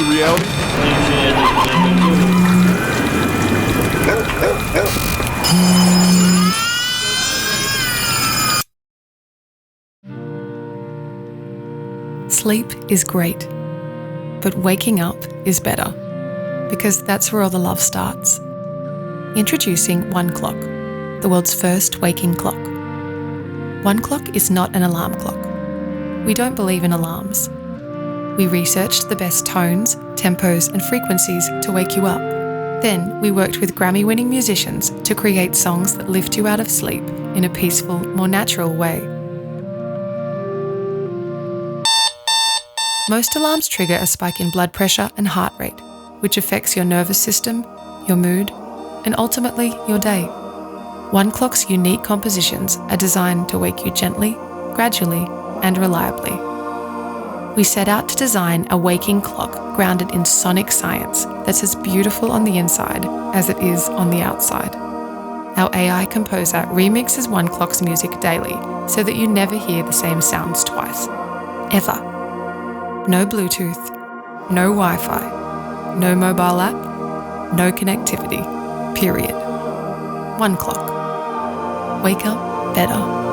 to reality? Sleep is great, but waking up is better, because that's where all the love starts. Introducing OneClock, the world's first waking clock. OneClock is not an alarm clock. We don't believe in alarms. We researched the best tones, tempos, and frequencies to wake you up. Then we worked with Grammy-winning musicians to create songs that lift you out of sleep in a peaceful, more natural way. Most alarms trigger a spike in blood pressure and heart rate, which affects your nervous system, your mood, and ultimately your day. OneClock's unique compositions are designed to wake you gently, gradually, and reliably. We set out to design a waking clock grounded in sonic science that's as beautiful on the inside as it is on the outside. Our AI composer remixes OneClock's music daily so that you never hear the same sounds twice. Ever. No Bluetooth, no Wi-Fi, no mobile app, no connectivity, period. OneClock. Wake up better.